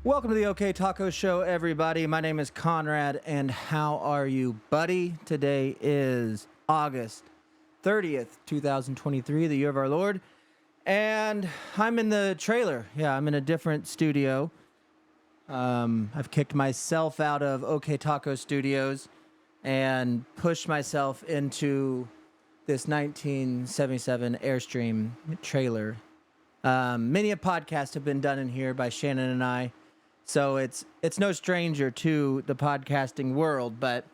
Welcome to the OK Taco Show, everybody. My name is Conrad, and how are you, buddy? Today is August 30th, 2023, the year of our Lord, and I'm in the trailer. Yeah, I'm in a different studio. I've kicked myself out of OK Taco Studios and pushed myself into this 1977 Airstream trailer. Many a podcast have been done in here by Shannon and I. So it's no stranger to the podcasting world, but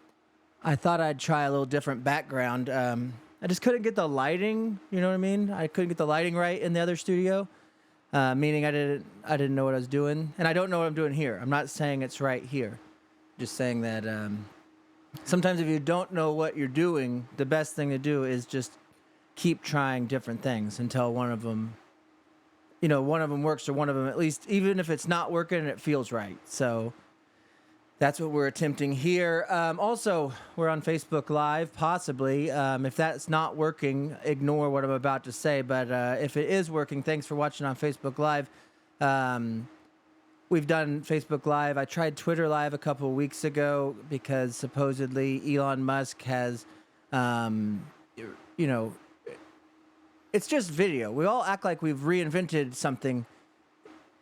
I thought I'd try a little different background. I just couldn't get the lighting, you know what I mean? I couldn't get the lighting right in the other studio, meaning I didn't know what I was doing, and I don't know what I'm doing here. I'm not saying it's right here, just saying that sometimes if you don't know what you're doing, the best thing to do is just keep trying different things until one of them works, or one of them, at least, even if it's not working, it feels right. So that's what we're attempting here. Also, we're on Facebook Live, possibly. If that's not working, ignore what I'm about to say. But if it is working, thanks for watching on Facebook Live. We've done Facebook Live. I tried Twitter Live a couple of weeks ago because supposedly Elon Musk has, it's just video. We all act like we've reinvented something.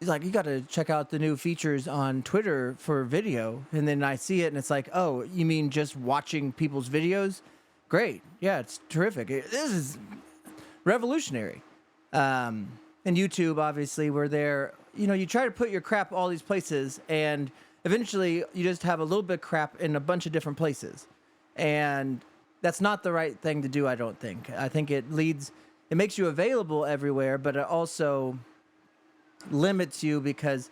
It's like, you got to check out the new features on Twitter for video. And then I see it and it's like, oh, you mean just watching people's videos? Great. Yeah, it's terrific. This is revolutionary. And YouTube, obviously, we're there. You try to put your crap all these places, and eventually you just have a little bit of crap in a bunch of different places. And that's not the right thing to do, I don't think. I think it makes you available everywhere, but it also limits you because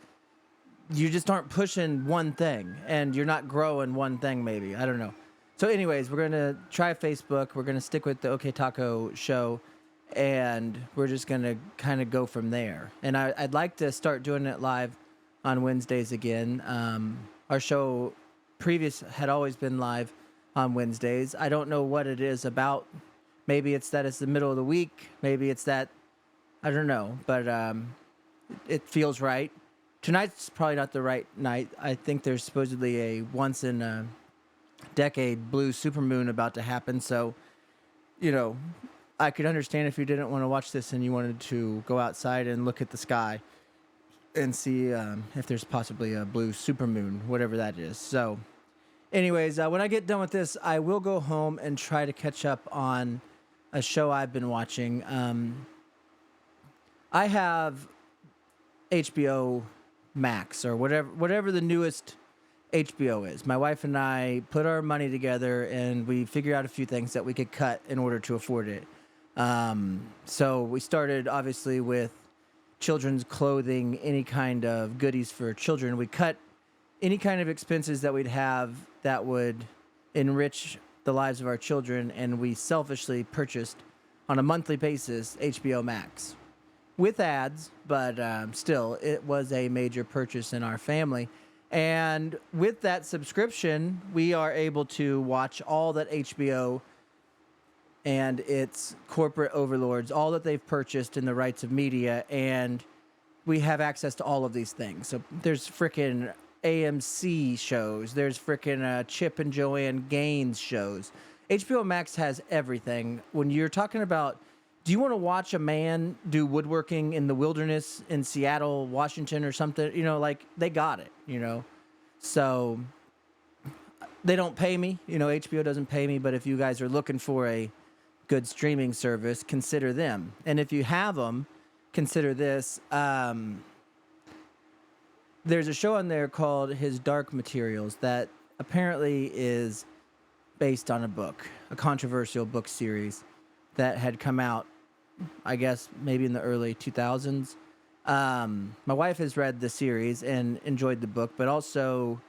you just aren't pushing one thing and you're not growing one thing, maybe. I don't know. So anyways, we're going to try Facebook. We're going to stick with the OK Taco Show, and we're just going to kind of go from there. And I'd like to start doing it live on Wednesdays again. Our show previous had always been live on Wednesdays. I don't know what it is about. Maybe it's that it's the middle of the week. Maybe it's that, I don't know, but it feels right. Tonight's probably not the right night. I think there's supposedly a once-in-a-decade blue supermoon about to happen. So, I could understand if you didn't want to watch this and you wanted to go outside and look at the sky and see if there's possibly a blue supermoon, whatever that is. So, anyways, when I get done with this, I will go home and try to catch up on a show I've been watching. I have HBO Max, or whatever the newest HBO is. My wife and I put our money together and we figured out a few things that we could cut in order to afford it. So we started obviously with children's clothing, any kind of goodies for children. We cut any kind of expenses that we'd have that would enrich the lives of our children, and we selfishly purchased on a monthly basis HBO Max with ads, but still, it was a major purchase in our family. And with that subscription, we are able to watch all that HBO and its corporate overlords, all that they've purchased in the rights of media, and we have access to all of these things. So there's frickin' AMC shows. There's frickin' Chip and Joanne Gaines shows. HBO Max has everything. When you're talking about, do you want to watch a man do woodworking in the wilderness in Seattle, Washington, or something? They got it, So they don't pay me. HBO doesn't pay me. But if you guys are looking for a good streaming service, consider them. And if you have them, consider this. There's a show on there called His Dark Materials that apparently is based on a book, a controversial book series that had come out, I guess, maybe in the early 2000s. My wife has read the series and enjoyed the book, but also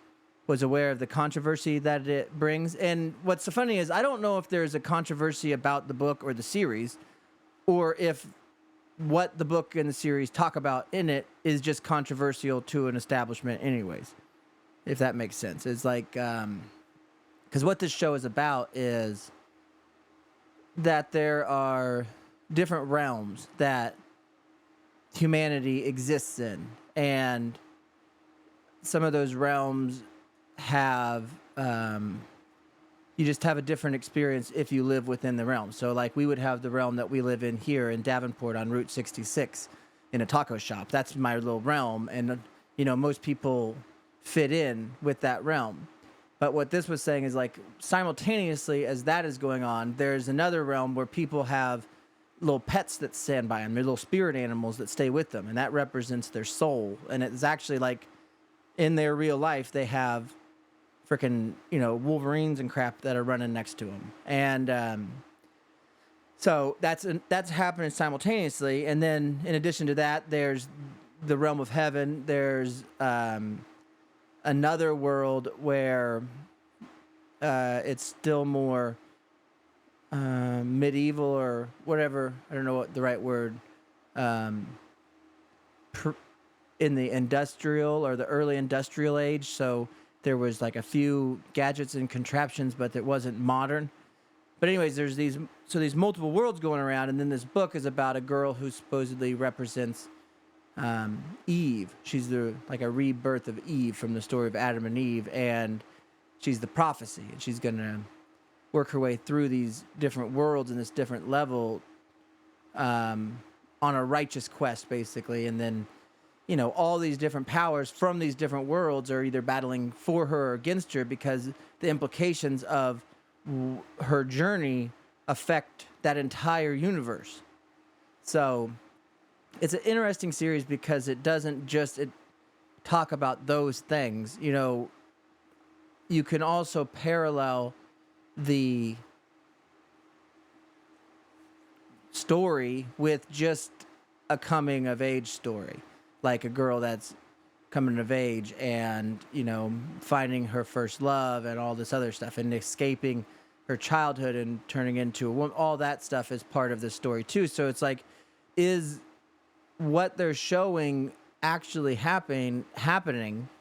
was aware of the controversy that it brings. And what's so funny is I don't know if there's a controversy about the book or the series, or if what the book and the series talk about in it is just controversial to an establishment anyways, if that makes sense. It's like, because what this show is about is that there are different realms that humanity exists in, and some of those realms have you just have a different experience if you live within the realm. So like we would have the realm that we live in here in Davenport on Route 66 in a taco shop. That's my little realm, and most people fit in with that realm. But what this was saying is like simultaneously as that is going on, there's another realm where people have little pets that stand by them. They're little spirit animals that stay with them, and that represents their soul. And it's actually like in their real life, they have freaking Wolverines and crap that are running next to them, and so that's happening simultaneously. And then in addition to that, there's the realm of heaven. There's another world where it's still more medieval or whatever. I don't know what the right word. In the industrial or the early industrial age, so there was like a few gadgets and contraptions, but it wasn't modern. But anyways, there's these multiple worlds going around, and then this book is about a girl who supposedly represents Eve. She's like a rebirth of Eve from the story of Adam and Eve, and she's the prophecy, and she's gonna work her way through these different worlds in this different level on a righteous quest, basically. And then all these different powers from these different worlds are either battling for her or against her, because the implications of her journey affect that entire universe. So it's an interesting series because it doesn't just talk about those things. You can also parallel the story with just a coming of age story, like a girl that's coming of age and finding her first love and all this other stuff, and escaping her childhood and turning into a woman. All that stuff is part of the story too. So it's like, is what they're showing actually happening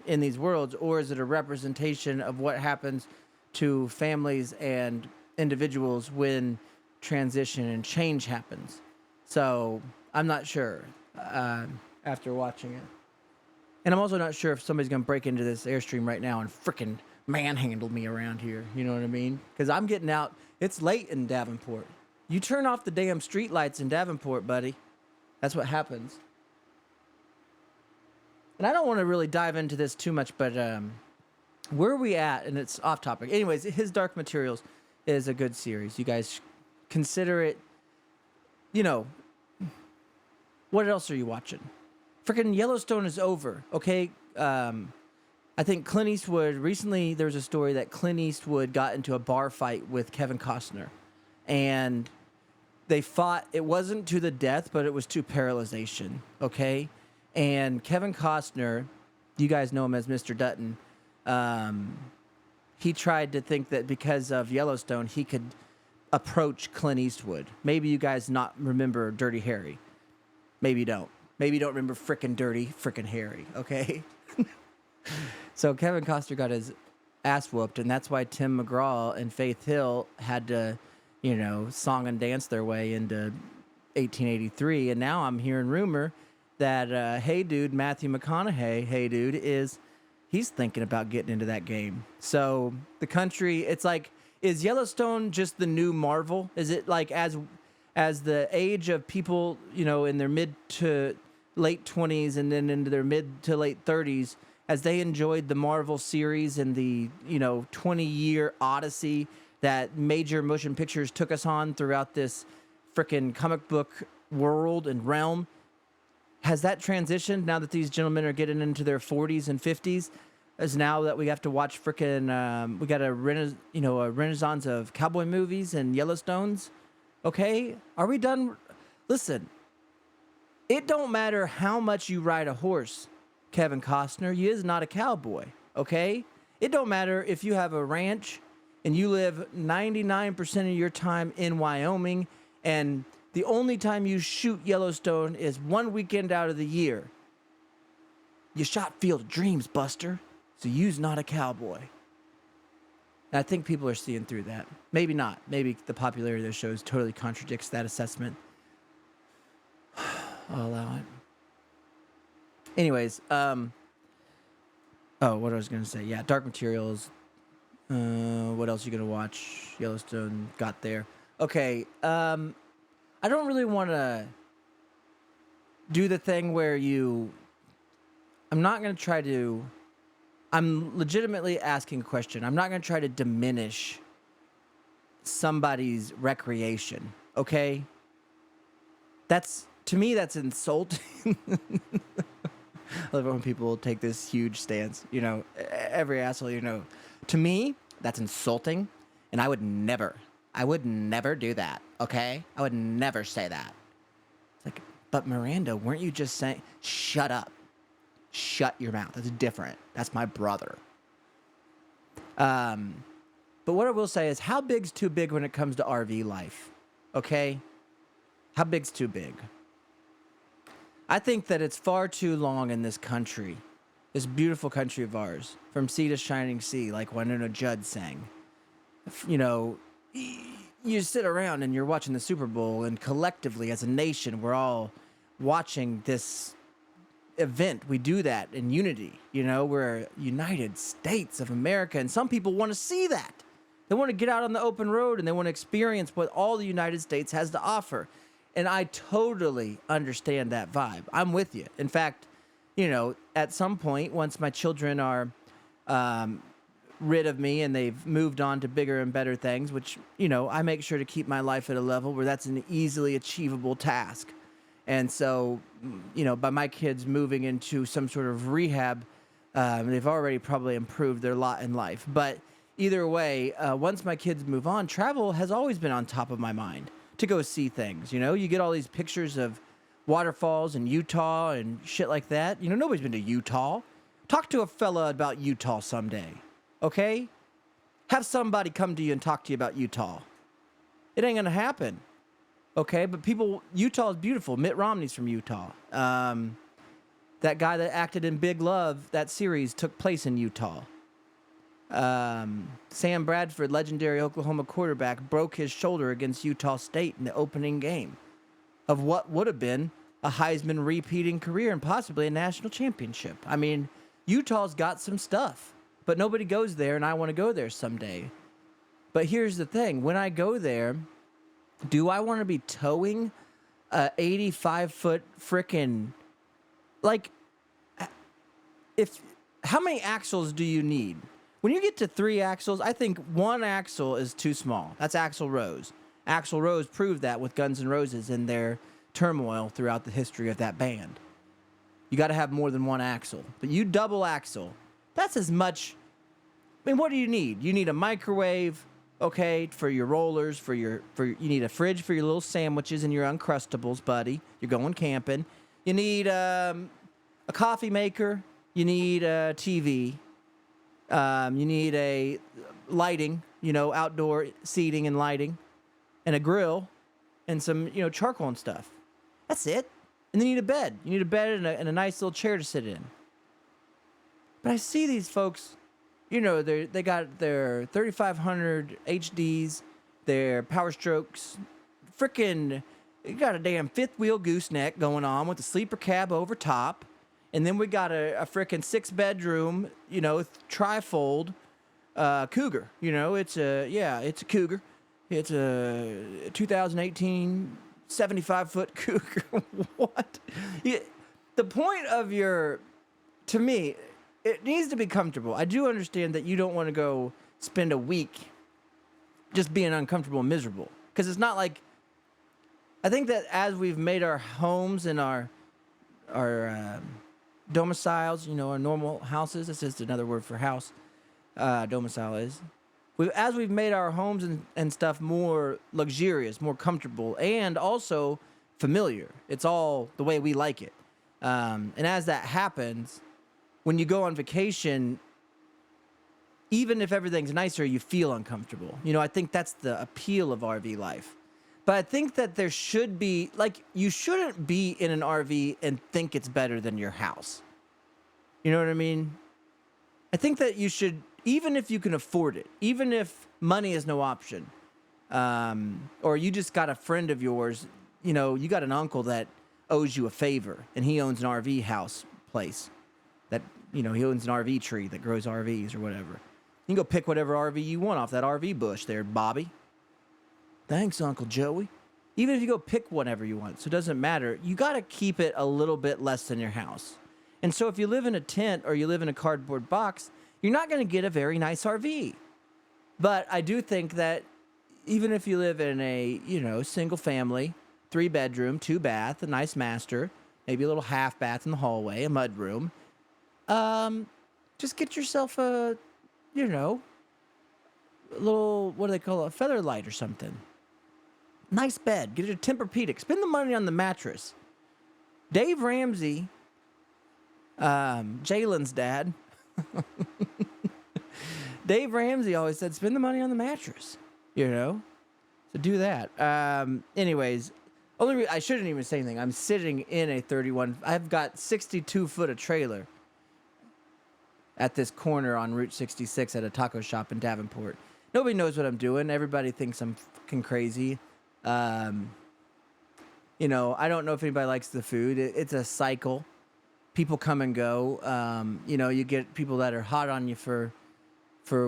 in these worlds, or is it a representation of what happens to families and individuals when transition and change happens? So I'm not sure after watching it. And I'm also not sure if somebody's going to break into this Airstream right now and frickin' manhandle me around here. You know what I mean? Because I'm getting out. It's late in Davenport. You turn off the damn street lights in Davenport, buddy. That's what happens. And I don't want to really dive into this too much, but where are we at? And it's off topic. Anyways, His Dark Materials is a good series. You guys consider it. What else are you watching? Freaking Yellowstone is over, okay? I think Clint Eastwood, recently there was a story that Clint Eastwood got into a bar fight with Kevin Costner. And they fought. It wasn't to the death, but it was to paralyzation, okay? And Kevin Costner, you guys know him as Mr. Dutton, he tried to think that because of Yellowstone, he could approach Clint Eastwood. Maybe you guys not remember Dirty Harry. Maybe you don't. Maybe you don't remember frickin' Harry, okay? So Kevin Costner got his ass whooped, and that's why Tim McGraw and Faith Hill had to, song and dance their way into 1883. And now I'm hearing rumor that, hey dude, Matthew McConaughey, hey dude, he's thinking about getting into that game. So the country, it's like, is Yellowstone just the new Marvel? Is it like as the age of people, in their mid to late 20s and then into their mid to late 30s, as they enjoyed the Marvel series and the 20-year odyssey that major motion pictures took us on throughout this frickin' comic book world and realm, has that transitioned now that these gentlemen are getting into their 40s and 50s? As now that we have to watch frickin' we got a renaissance of cowboy movies and Yellowstones. Okay, are we done? Listen, it don't matter how much you ride a horse, Kevin Costner. You is not a cowboy, okay? It don't matter if you have a ranch and you live 99% of your time in Wyoming, and the only time you shoot Yellowstone is one weekend out of the year. You shot Field of Dreams, Buster, so you's not a cowboy. And I think people are seeing through that. Maybe not. Maybe the popularity of those shows totally contradicts that assessment. I'll allow it. Anyways, Oh, what I was gonna say. Yeah, Dark Materials. What else you gonna watch? Yellowstone got there. Okay. I don't really want to do the thing where you. I'm not gonna try to. I'm legitimately asking a question. I'm not gonna try to diminish somebody's recreation. Okay. That's to me. That's insulting. I love it when people take this huge stance. Every asshole, To me, that's insulting, and I would never do that, okay? I would never say that. It's like, but Miranda, weren't you just saying, shut up. Shut your mouth. That's different. That's my brother. But what I will say is, how big's too big when it comes to RV life, okay? How big's too big? I think that it's far too long in this country, this beautiful country of ours, from sea to shining sea, like Winona Judd sang. You know, you sit around and you're watching the Super Bowl, and collectively, as a nation, we're all watching this event. We do that in unity. We're United States of America, and some people want to see that. They want to get out on the open road and they want to experience what all the United States has to offer. And I totally understand that vibe. I'm with you. In fact, at some point, once my children are rid of me and they've moved on to bigger and better things, which, I make sure to keep my life at a level where that's an easily achievable task. And so, by my kids moving into some sort of rehab, they've already probably improved their lot in life. But either way, once my kids move on, travel has always been on top of my mind to go see things. You get all these pictures of waterfalls in Utah and shit like that. Nobody's been to Utah. Talk to a fella about Utah someday, okay? Have somebody come to you and talk to you about Utah. It ain't gonna happen, okay? But Utah is beautiful. Mitt Romney's from Utah. That guy that acted in Big Love, that series took place in Utah. Sam Bradford, legendary Oklahoma quarterback, broke his shoulder against Utah State in the opening game of what would have been a Heisman repeating career and possibly a national championship. I mean, Utah's got some stuff, but nobody goes there, and I want to go there someday. But here's the thing. When I go there, do I want to be towing a 85-foot frickin', how many axles do you need? When you get to 3 axles, I think 1 axle is too small. That's Axl Rose. Axl Rose proved that with Guns N' Roses in their turmoil throughout the history of that band. You got to have more than 1 axle. But you double axle, that's as much. I mean, what do you need? You need a microwave, okay, for your rollers, you need a fridge for your little sandwiches and your Uncrustables, buddy. You're going camping. You need a coffee maker. You need a TV. You need a lighting, outdoor seating and lighting, and a grill, and some, charcoal and stuff. That's it. And then you need a bed. You need a bed and a nice little chair to sit in. But I see these folks, they got their 3500 HDs, their Power Strokes, freaking, you got a damn 5th wheel gooseneck going on with a sleeper cab over top. And then we got a frickin' 6-bedroom, trifold Cougar. It's a Cougar. It's a 2018 75-foot Cougar. What? The point of to me, it needs to be comfortable. I do understand that you don't want to go spend a week just being uncomfortable and miserable. Because it's not like, I think that as we've made our homes and our domiciles, our normal houses. That's just another word for house. Domicile is. As we've made our homes and stuff more luxurious, more comfortable, and also familiar. It's all the way we like it. And as that happens, when you go on vacation, even if everything's nicer, you feel uncomfortable. I think that's the appeal of RV life. But I think that there should be, you shouldn't be in an RV and think it's better than your house. You know what I mean? I think that you should, even if you can afford it, even if money is no option, or you just got a friend of yours, you got an uncle that owes you a favor, and he owns an RV house place that, he owns an RV tree that grows RVs or whatever. You can go pick whatever RV you want off that RV bush there, Bobby. Thanks, Uncle Joey. Even if you go pick whatever you want, so it doesn't matter. You got to keep it a little bit less than your house. And so if you live in a tent or you live in a cardboard box, you're not going to get a very nice RV. But I do think that even if you live in a, single family, 3-bedroom, 2-bath, a nice master, maybe a little half bath in the hallway, a mud room, just get yourself a little, what do they call it, a feather light or something. Nice bed. Get a Tempur-Pedic. Spend the money on the mattress. Dave Ramsey, Jalen's dad, Dave Ramsey always said, spend the money on the mattress, So do that. Anyways, I shouldn't even say anything. I'm sitting in a 31. I've got 62 foot of trailer at this corner on Route 66 at a taco shop in Davenport. Nobody knows what I'm doing. Everybody thinks I'm fucking crazy. I don't know if anybody likes the food. It's a cycle. People come and go. You get people that are hot on you for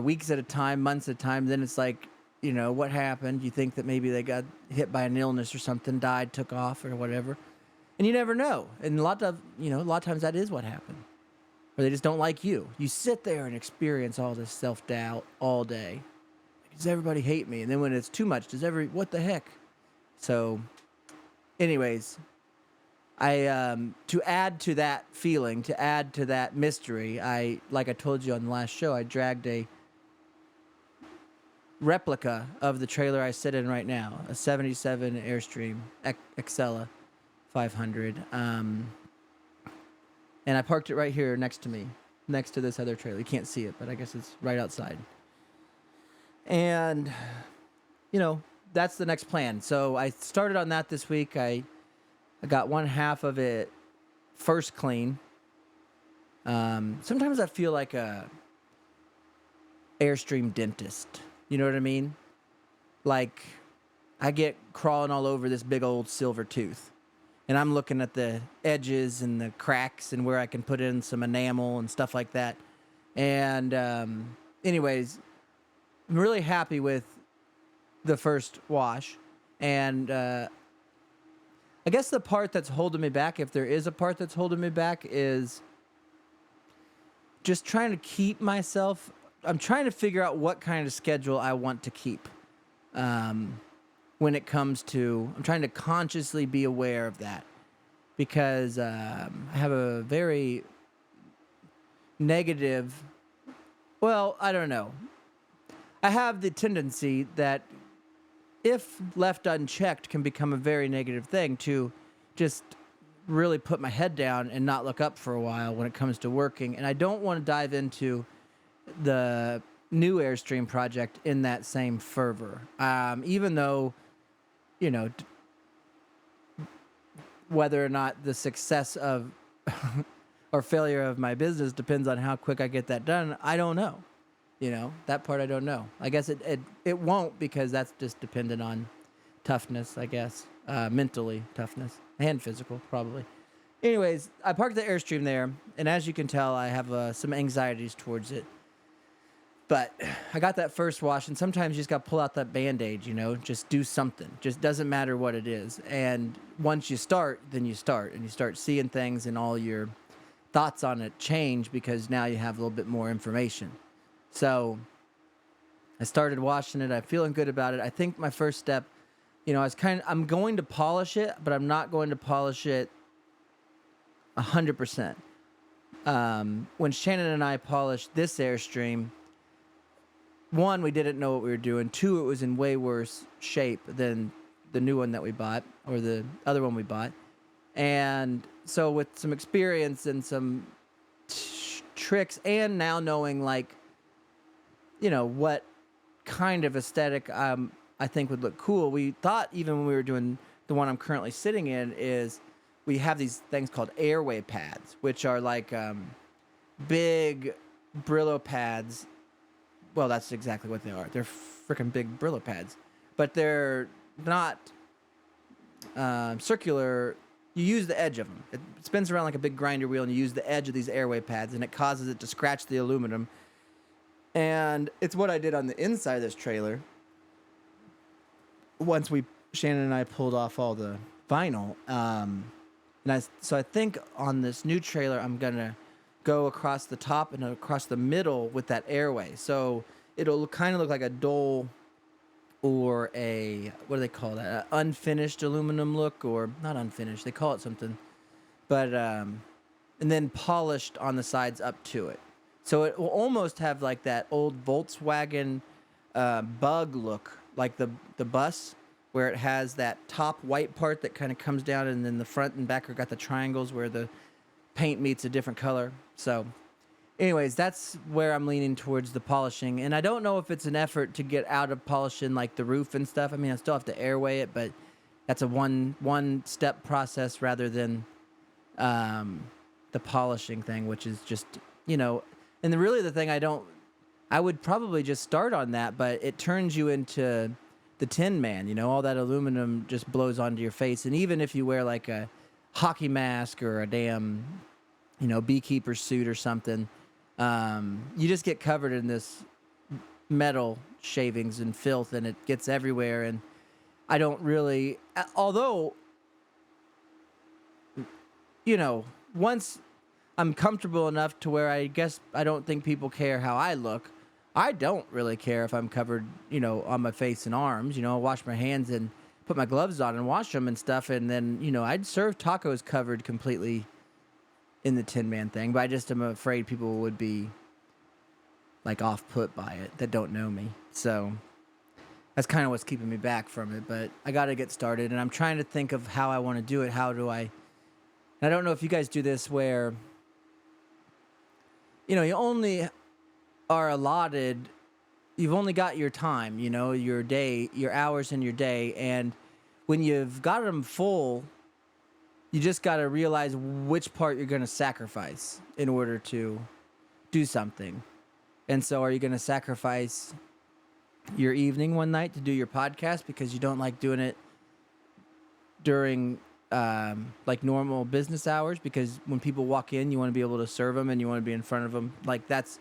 weeks at a time, months at a time. Then it's like, what happened? You think that maybe they got hit by an illness or something, died, took off, or whatever. And you never know. And a lot of times that is what happened. Or they just don't like you. You sit there and experience all this self-doubt all day. Does everybody hate me? And then when it's too much, what the heck? So, anyways, to add to that feeling, to add to that mystery, like I told you on the last show, I dragged a replica of the trailer I sit in right now, a 77 Airstream Excella 500. And I parked it right here next to me, next to this other trailer. You can't see it, but I guess it's right outside. And, that's the next plan. So I started on that this week. I got one half of it first clean. Sometimes I feel like a Airstream dentist. You know what I mean? Like, I get crawling all over this big old silver tooth. And I'm looking at the edges and the cracks and where I can put in some enamel and stuff like that. And anyways, I'm really happy with the first wash. And I guess the part that's holding me back, if there is a part that's holding me back, is just trying to keep myself. I'm trying to figure out what kind of schedule I want to keep. When it comes to, I'm trying to consciously be aware of that, because I have a very negative, I don't know. I have the tendency that if left unchecked can become a very negative thing, to just really put my head down and not look up for a while when it comes to working. And I don't want to dive into the new Airstream project in that same fervor. Even though, whether or not the success of or failure of my business depends on how quick I get that done, I don't know. That part I don't know. I guess it won't, because that's just dependent on toughness, I guess. Mentally toughness and physical, probably. Anyways, I parked the Airstream there, and as you can tell, I have some anxieties towards it. But I got that first wash, and sometimes you just got to pull out that Band-Aid, just do something. Just doesn't matter what it is. And once you start, then you start, and you start seeing things, and all your thoughts on it change, because now you have a little bit more information. So I started washing it. I'm feeling good about it. I think my first step, I'm going to polish it, but I'm not going to polish it 100%. When Shannon and I polished this Airstream, one, we didn't know what we were doing. Two, it was in way worse shape than the new one that we bought, or the other one we bought. And so with some experience and some tricks, and now knowing, what kind of aesthetic I think would look cool, we thought, even when we were doing the one I'm currently sitting in, is we have these things called airway pads, which are like big Brillo pads. Well, that's exactly what they are. They're freaking big Brillo pads. But they're not circular you use the edge of them. It spins around like a big grinder wheel, and you use the edge of these airway pads, and it causes it to scratch the aluminum. And it's what I did on the inside of this trailer. Once Shannon and I pulled off all the vinyl, so I think on this new trailer, I'm gonna go across the top and across the middle with that airway. So it'll kind of look like a dull, or a, what do they call that? An unfinished aluminum look, or not unfinished. They call it something, but and then polished on the sides up to it. So it will almost have like that old Volkswagen Bug look, like the bus, where it has that top white part that kind of comes down, and then the front and back are got the triangles where the paint meets a different color. So anyways, that's where I'm leaning towards the polishing. And I don't know if it's an effort to get out of polishing like the roof and stuff. I mean, I still have to airway it, but that's a one step process rather than the polishing thing, which is just, and really the thing I would probably just start on that, but it turns you into the Tin Man, all that aluminum just blows onto your face. And even if you wear like a hockey mask or a damn, beekeeper suit or something, you just get covered in this metal shavings and filth, and it gets everywhere. And I don't really, although, once I'm comfortable enough to where I guess I don't think people care how I look, I don't really care if I'm covered, on my face and arms. I'll wash my hands and put my gloves on and wash them and stuff. And then, I'd serve tacos covered completely in the Tin Man thing, but I just am afraid people would be like off put by it that don't know me. So that's kind of what's keeping me back from it, but I got to get started, and I'm trying to think of how I want to do it. How do I don't know if you guys do this where, you only are allotted, you've only got your time, your day, your hours in your day. And when you've got them full, you just got to realize which part you're going to sacrifice in order to do something. And so are you going to sacrifice your evening one night to do your podcast because you don't like doing it during like normal business hours? Because when people walk in, you want to be able to serve them and you want to be in front of them. Like, that's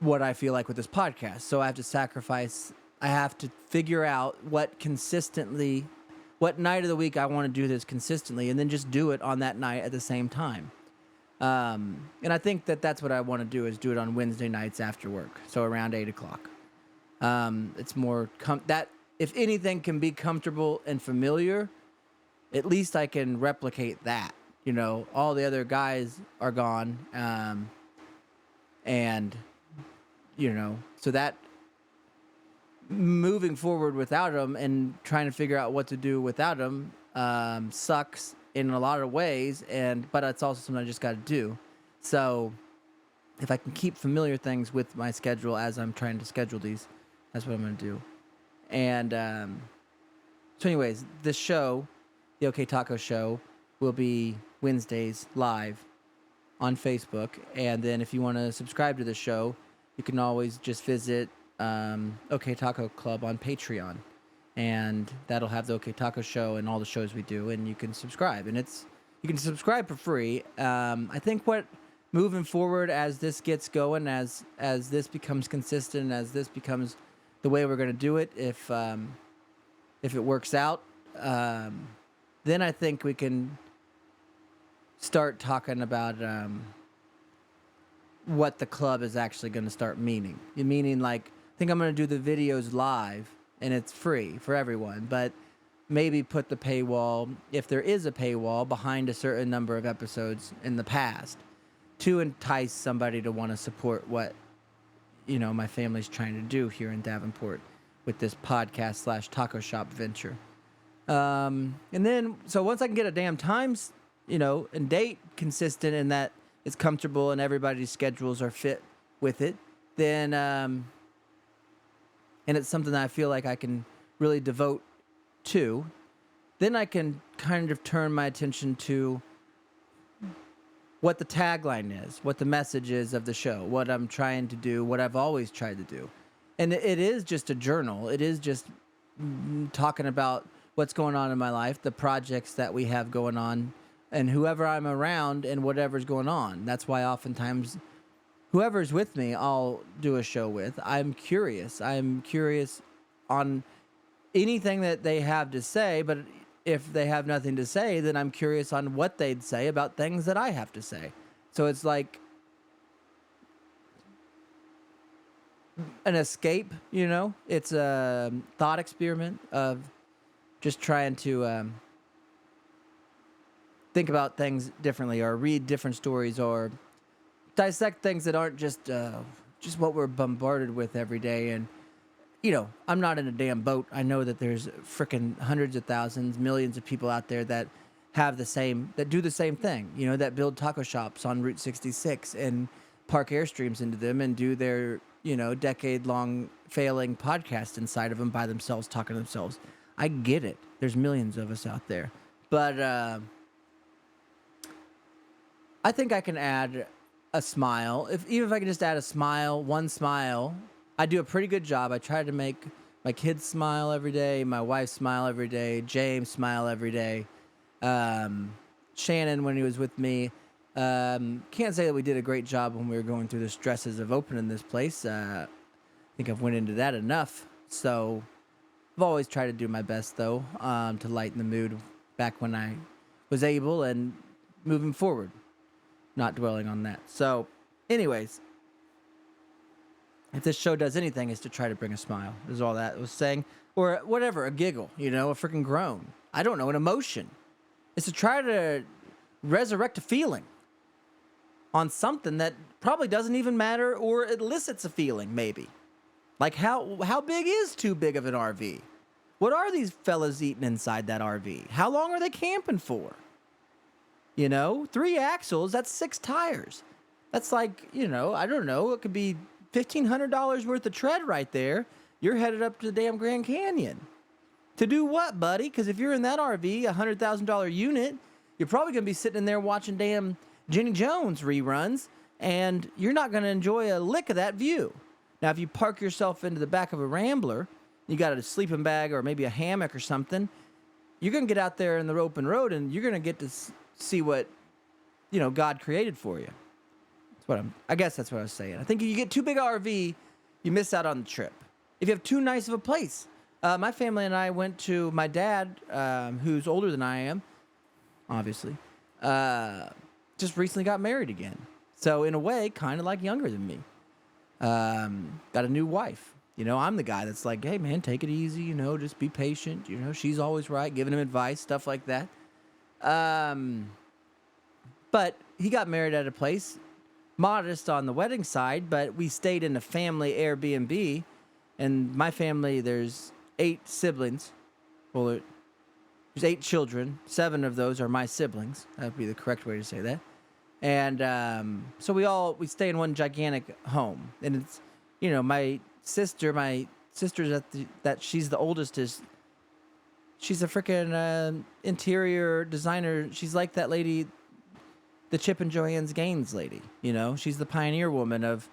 what I feel like with this podcast. So I have to figure out what night of the week I want to do this consistently, and then just do it on that night at the same time. And I think that's what I want to do, is do it on Wednesday nights after work. So around 8:00. It's more that if anything can be comfortable and familiar, at least I can replicate that. All the other guys are gone. And so that moving forward without them and trying to figure out what to do without them sucks in a lot of ways, but it's also something I just got to do. So if I can keep familiar things with my schedule as I'm trying to schedule these, that's what I'm going to do. And so anyways, this show, the OK Taco Show, will be Wednesdays live on Facebook. And then if you want to subscribe to the show, you can always just visit OK Taco Club on Patreon, and that'll have the OK Taco Show and all the shows we do, and you can subscribe, and you can subscribe for free. I think moving forward, as this gets going, as this becomes consistent, as this becomes the way we're going to do it, if it works out, then I think we can start talking about what the club is actually going to start meaning. Meaning, like, I think I'm going to do the videos live, and it's free for everyone, but maybe put the paywall, if there is a paywall, behind a certain number of episodes in the past to entice somebody to want to support what, my family's trying to do here in Davenport with this podcast / taco shop venture. And then, so once I can get a damn times, and date consistent, and that it's comfortable and everybody's schedules are fit with it, then, and it's something that I feel like I can really devote to, then I can kind of turn my attention to what the tagline is, what the message is of the show, what I'm trying to do, what I've always tried to do. And it is just a journal. It is just talking about what's going on in my life, the projects that we have going on, and whoever I'm around and whatever's going on. That's why oftentimes whoever's with me, I'll do a show with. I'm curious. I'm curious on anything that they have to say, but if they have nothing to say, then I'm curious on what they'd say about things that I have to say. So it's like an escape, you know? It's a thought experiment of just trying to think about things differently or read different stories or dissect things that aren't just what we're bombarded with every day. And you know, I'm not in a damn boat. I know that there's freaking hundreds of thousands, millions of people out there that do the same thing, you know, that build taco shops on Route 66 and park Airstreams into them and do their, you know, decade-long failing podcast inside of them by themselves, talking to themselves. I get it. There's millions of us out there. But I think I can add a smile. Even if I can just add a smile, one smile, I do a pretty good job. I try to make my kids smile every day, my wife smile every day, James smile every day. Shannon, when he was with me, can't say that we did a great job when we were going through the stresses of opening this place. I think I've went into that enough. So I've always tried to do my best, though, to lighten the mood back when I was able and moving forward, not dwelling on that. So anyways, if this show does anything, is to try to bring a smile. Is all that was saying. Or whatever, a giggle, you know, a freaking groan. I don't know, an emotion. It's to try to resurrect a feeling on something that probably doesn't even matter or elicits a feeling, maybe. Like how big is too big of an RV? What are these fellas eating inside that RV? How long are they camping for? You know, 3 axles, that's 6 tires. That's like, you know, I don't know, it could be $1,500 worth of tread right there. You're headed up to the damn Grand Canyon. To do what, buddy? Because if you're in that RV, $100,000 unit, you're probably going to be sitting in there watching damn Jenny Jones reruns, and you're not going to enjoy a lick of that view. Now, if you park yourself into the back of a Rambler, you got a sleeping bag or maybe a hammock or something, you're going to get out there in the open road, and you're going to get to see what, you know, God created for you. I guess that's what I was saying. I think if you get too big an RV, you miss out on the trip. If you have too nice of a place. My family and I went to my dad, who's older than I am, obviously, just recently got married again. So in a way, kind of like younger than me. Got a new wife. You know, I'm the guy that's like, hey, man, take it easy. You know, just be patient. You know, she's always right, giving him advice, stuff like that. But he got married at a place modest on the wedding side, but we stayed in a family Airbnb, and my family, there's 8 siblings. Well, there's 8 children. 7 of those are my siblings. That would be the correct way to say that. And so we stay in one gigantic home, and it's, you know, my sister's that she's the oldest she's a freaking interior designer. She's like that lady, the Chip and Joanne's Gaines lady, you know, she's the pioneer woman of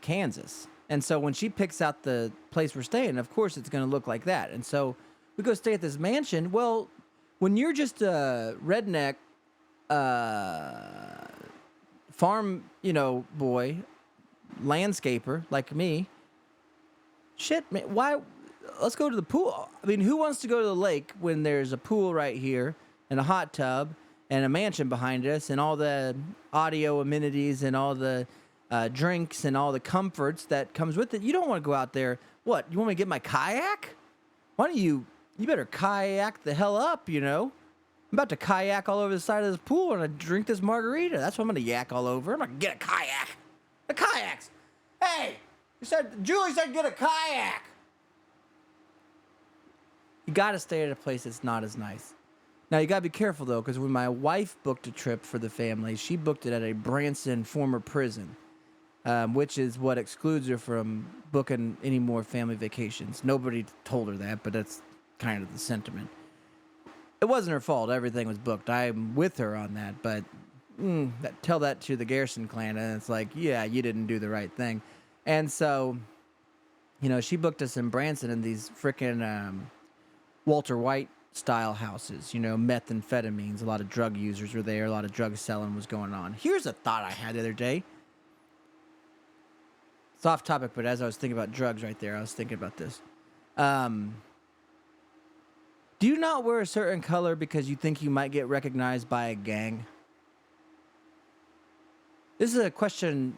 Kansas. And so when she picks out the place we're staying, of course it's going to look like that. And so we go stay at this mansion. Well, when you're just a redneck farm, you know, boy, landscaper like me, shit, man, why? Let's go to the pool. I mean, who wants to go to the lake when there's a pool right here and a hot tub and a mansion behind us, and all the audio amenities and all the drinks and all the comforts that comes with it? You don't want to go out there. What, you want me to get my kayak? Why don't you better kayak the hell up, you know? I'm about to kayak all over the side of this pool and I drink this margarita. That's what I'm going to yak all over. I'm going to get a kayak. The kayaks. Hey, Julie said get a kayak. You got to stay at a place that's not as nice. Now, you got to be careful, though, because when my wife booked a trip for the family, she booked it at a Branson former prison, which is what excludes her from booking any more family vacations. Nobody told her that, but that's kind of the sentiment. It wasn't her fault. Everything was booked. I'm with her on that, but tell that to the Garrison clan, and it's like, yeah, you didn't do the right thing. And so, you know, she booked us in Branson in these freaking Walter White style houses, methamphetamines. A lot of drug users were there. A lot of drug selling was going on. Here's a thought I had the other day. It's off topic, but as I was thinking about drugs right there, I was thinking about this. Do you not wear a certain color because you think you might get recognized by a gang? This is a question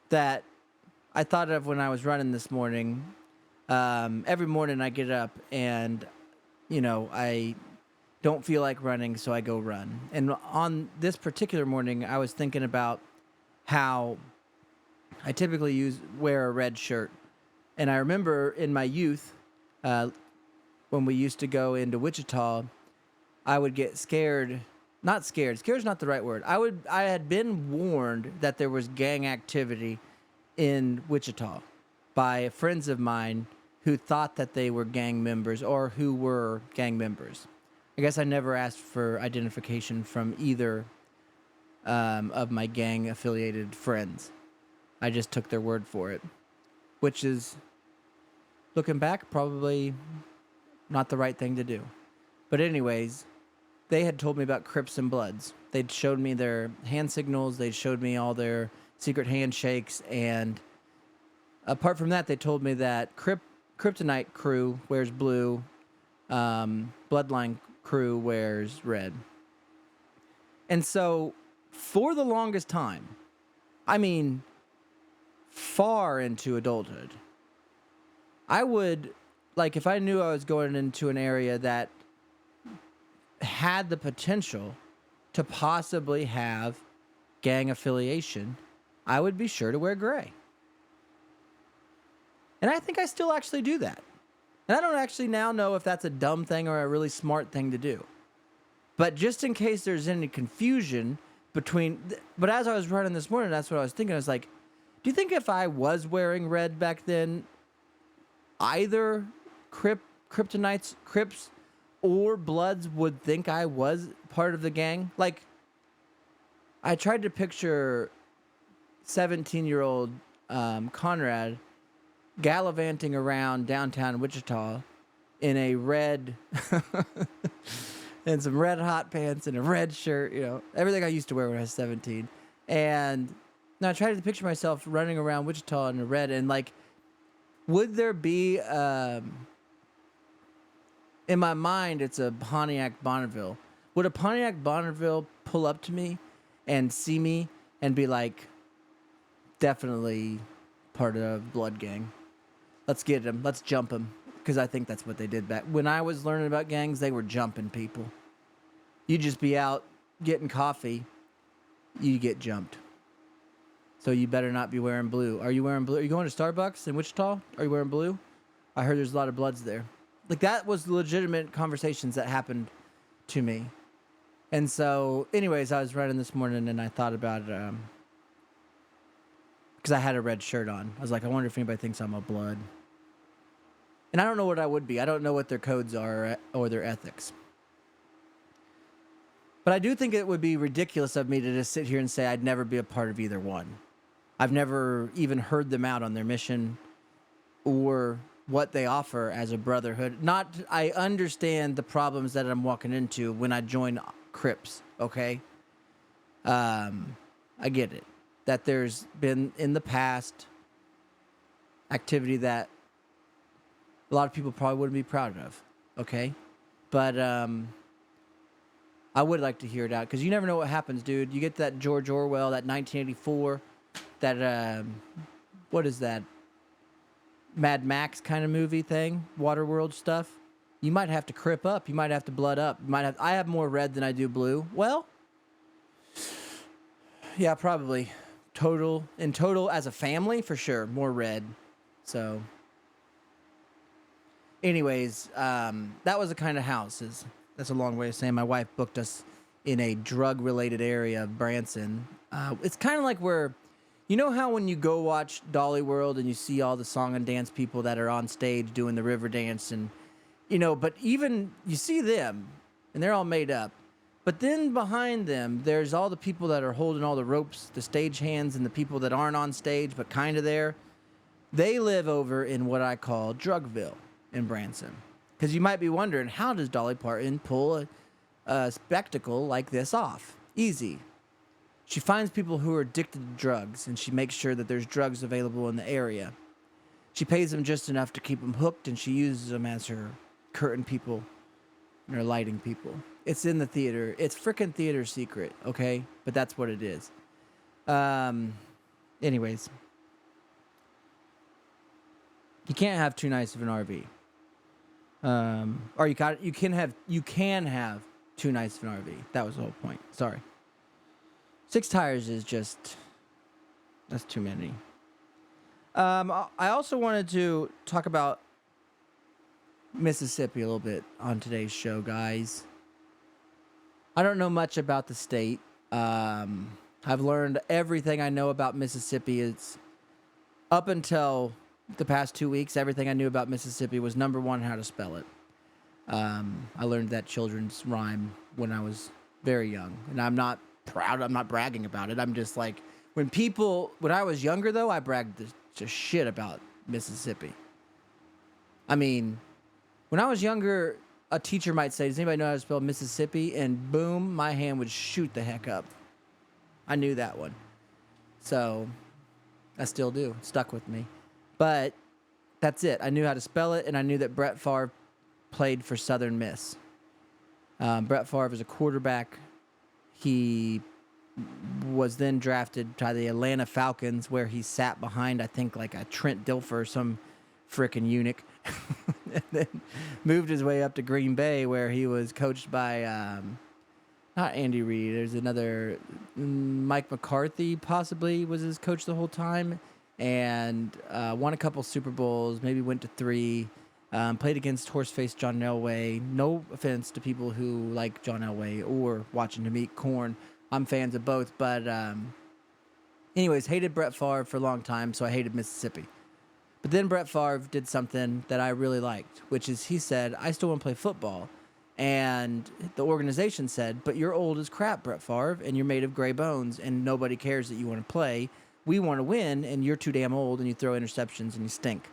that I thought of when I was running this morning. Every morning I get up and, I don't feel like running, so I go run. And on this particular morning, I was thinking about how I typically wear a red shirt. And I remember in my youth, when we used to go into Wichita, I would get scared. Not scared. Scared is not the right word. I had been warned that there was gang activity in Wichita by friends of mine who thought that they were gang members or who were gang members. I guess I never asked for identification from either of my gang-affiliated friends. I just took their word for it, which is, looking back, probably not the right thing to do. But anyways, they had told me about Crips and Bloods. They'd showed me their hand signals. They'd showed me all their secret handshakes. And apart from that, they told me that Kryptonite crew wears blue. Bloodline crew wears red. And so for the longest time, I mean, far into adulthood, I would, if I knew I was going into an area that had the potential to possibly have gang affiliation, I would be sure to wear gray. And I think I still actually do that. And I don't actually now know if that's a dumb thing or a really smart thing to do. But just in case there's any confusion but as I was running this morning, that's what I was thinking. I was like, do you think if I was wearing red back then, either Kryptonites, Crips, or Bloods would think I was part of the gang? I tried to picture 17-year-old Conrad gallivanting around downtown Wichita in a red and some red hot pants and a red shirt, everything I used to wear when I was 17. And now I tried to picture myself running around Wichita in a red, and would there be in my mind, it's a Pontiac Bonneville. Would a Pontiac Bonneville pull up to me and see me and be like, definitely part of Blood Gang? Let's get him. Let's jump him. Because I think that's what they did back. When I was learning about gangs, they were jumping people. You'd just be out getting coffee. You get jumped. So you better not be wearing blue. Are you wearing blue? Are you going to Starbucks in Wichita? Are you wearing blue? I heard there's a lot of Bloods there. That was legitimate conversations that happened to me. And so, anyways, I was running this morning and I thought about it because I had a red shirt on. I was like, I wonder if anybody thinks I'm a Blood. And I don't know what I would be. I don't know what their codes are or their ethics. But I do think it would be ridiculous of me to just sit here and say I'd never be a part of either one. I've never even heard them out on their mission or what they offer as a brotherhood. I understand the problems that I'm walking into when I join Crips, okay? I get it. That there's been, in the past, activity that a lot of people probably wouldn't be proud of, okay? But I would like to hear it out, because you never know what happens, dude. You get that George Orwell, that 1984, that, what is that? Mad Max kind of movie thing, Waterworld stuff. You might have to crip up. You might have to blood up. I have more red than I do blue. Well, yeah, probably. In total, as a family, for sure, more red. So, anyways, that was the kind of house. That's a long way of saying my wife booked us in a drug-related area of Branson. It's kind of like where, you know how when you go watch Dolly World and you see all the song and dance people that are on stage doing the river dance, and but even you see them and they're all made up, but then behind them there's all the people that are holding all the ropes, the stage hands, and the people that aren't on stage but kind of there. They live over in what I call Drugville in Branson. Because you might be wondering, how does Dolly Parton pull a spectacle like this off? Easy. She finds people who are addicted to drugs, and she makes sure that there's drugs available in the area. She pays them just enough to keep them hooked, and she uses them as her curtain people and her lighting people. It's in the theater. It's frickin' theater secret, okay? But that's what it is. Anyways. You can't have too nice of an RV. Or you can have too nice of an RV. That was the whole point. Sorry. 6 tires is just, that's too many. I also wanted to talk about Mississippi a little bit on today's show, guys. I don't know much about the state. I've learned everything I know about Mississippi. It's up until the past 2 weeks, everything I knew about Mississippi was, number one, how to spell it. I learned that children's rhyme when I was very young, and I'm not proud. I'm not bragging about it. I'm just like, when I was younger, though, I bragged just shit about Mississippi. I mean, when I was younger, a teacher might say, does anybody know how to spell Mississippi? And boom, my hand would shoot the heck up. I knew that one. So, I still do. It stuck with me. But that's it. I knew how to spell it, and I knew that Brett Favre played for Southern Miss. Brett Favre is a quarterback. He was then drafted by the Atlanta Falcons, where he sat behind, I think, like a Trent Dilfer, some frickin' eunuch. And then moved his way up to Green Bay, where he was coached by, not Andy Reid. There's another, Mike McCarthy possibly was his coach the whole time. And won a couple Super Bowls, maybe went to 3. Played against horseface John Elway. No offense to people who like John Elway or watching him eat corn. I'm fans of both. But anyways, hated Brett Favre for a long time, so I hated Mississippi. But then Brett Favre did something that I really liked, which is he said, I still want to play football. And the organization said, but you're old as crap, Brett Favre, and you're made of gray bones, and nobody cares that you want to play. We want to win, and you're too damn old, and you throw interceptions, and you stink.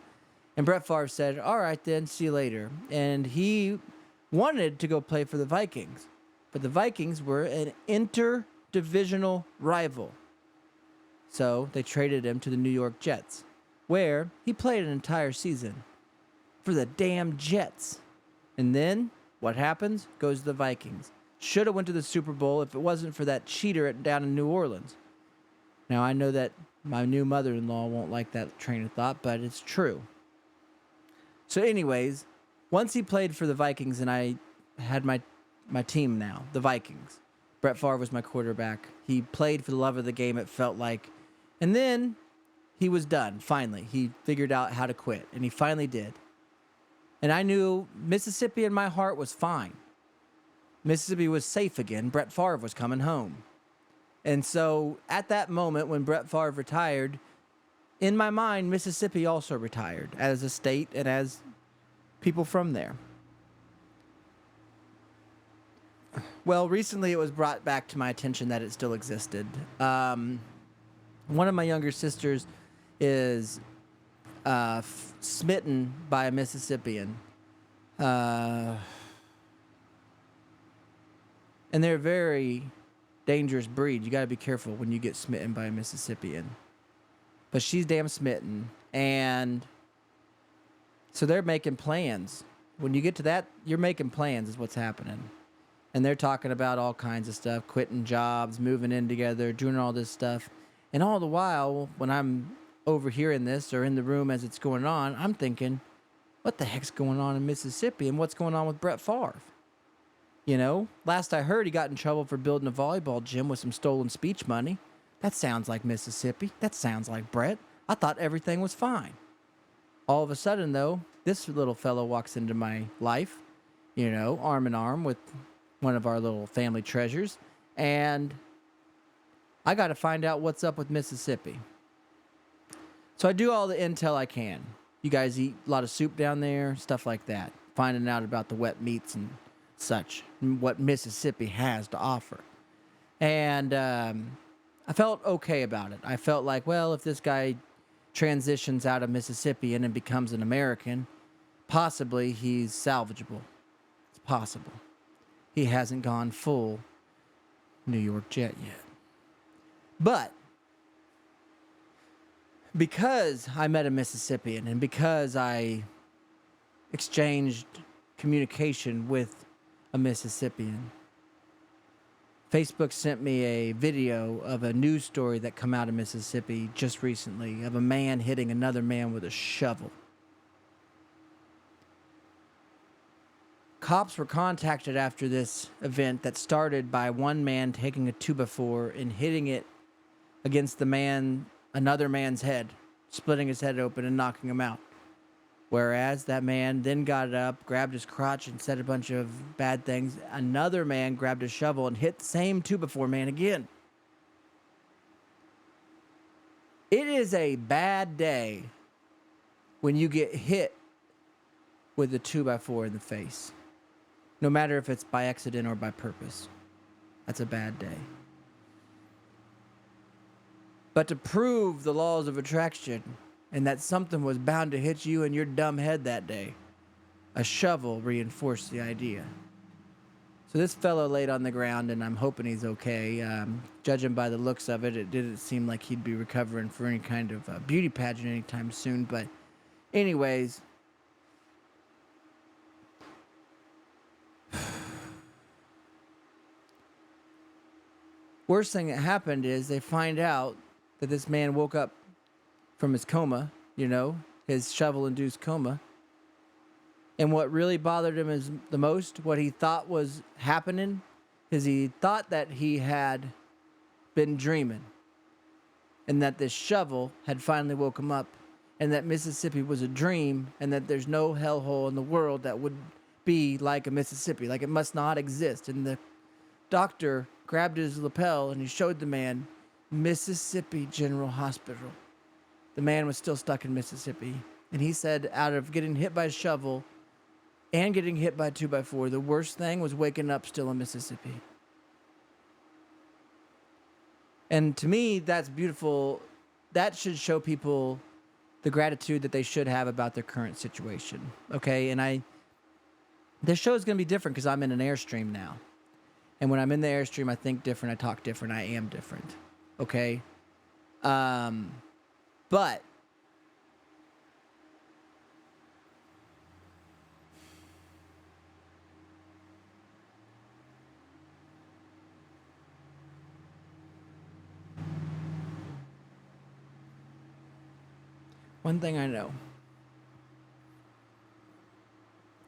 And Brett Favre said, all right, then, see you later. And he wanted to go play for the Vikings. But the Vikings were an interdivisional rival. So they traded him to the New York Jets, where he played an entire season for the damn Jets. And then what happens? Goes to the Vikings. Should have went to the Super Bowl if it wasn't for that cheater down in New Orleans. Now, I know that my new mother-in-law won't like that train of thought, but it's true. So anyways, once he played for the Vikings, and I had my team now, the Vikings. Brett Favre was my quarterback. He played for the love of the game, it felt like. And then he was done, finally. He figured out how to quit, and he finally did. And I knew Mississippi in my heart was fine. Mississippi was safe again. Brett Favre was coming home. And so at that moment when Brett Favre retired, in my mind, Mississippi also retired as a state and as people from there. Well, recently it was brought back to my attention that it still existed. One of my younger sisters is smitten by a Mississippian. And they're very dangerous breed. You got to be careful when you get smitten by a Mississippian. But she's damn smitten. And so they're making plans. When you get to that, you're making plans is what's happening. And they're talking about all kinds of stuff, quitting jobs, moving in together, doing all this stuff. And all the while, when I'm overhearing this or in the room as it's going on, I'm thinking, what the heck's going on in Mississippi and what's going on with Brett Favre? You know, last I heard, he got in trouble for building a volleyball gym with some stolen speech money. That sounds like Mississippi. That sounds like Brett. I thought everything was fine. All of a sudden, though, this little fellow walks into my life, you know, arm in arm with one of our little family treasures. And I got to find out what's up with Mississippi. So I do all the intel I can. You guys eat a lot of soup down there, stuff like that. Finding out about the wet meats and such, what Mississippi has to offer. And I felt okay about it. I felt like, well, if this guy transitions out of Mississippi and then becomes an American, possibly he's salvageable. It's possible. He hasn't gone full New York Jet yet. But because I met a Mississippian and because I exchanged communication with a Mississippian, Facebook sent me a video of a news story that come out of Mississippi just recently of a man hitting another man with a shovel. Cops were contacted after this event that started by one man taking a 2x4 and hitting it against another man's head, splitting his head open and knocking him out. Whereas that man then got up, grabbed his crotch, and said a bunch of bad things. Another man grabbed a shovel and hit the same 2x4 man again. It is a bad day when you get hit with a 2x4 in the face. No matter if it's by accident or by purpose. That's a bad day. But to prove the laws of attraction and that something was bound to hit you in your dumb head that day, a shovel reinforced the idea. So this fellow laid on the ground, and I'm hoping he's okay. Judging by the looks of it, it didn't seem like he'd be recovering for any kind of beauty pageant anytime soon. But anyways, worst thing that happened is they find out that this man woke up from his coma, his shovel-induced coma. And what really bothered him is the most, what he thought was happening, is he thought that he had been dreaming. And that this shovel had finally woke him up. And that Mississippi was a dream. And that there's no hellhole in the world that would be like a Mississippi. Like it must not exist. And the doctor grabbed his lapel and he showed the man Mississippi General Hospital. The man was still stuck in Mississippi. And he said out of getting hit by a shovel and getting hit by a 2x4, the worst thing was waking up still in Mississippi. And to me, that's beautiful. That should show people the gratitude that they should have about their current situation. Okay, and this show is going to be different because I'm in an Airstream now. And when I'm in the Airstream, I think different, I talk different, I am different. Okay? But one thing I know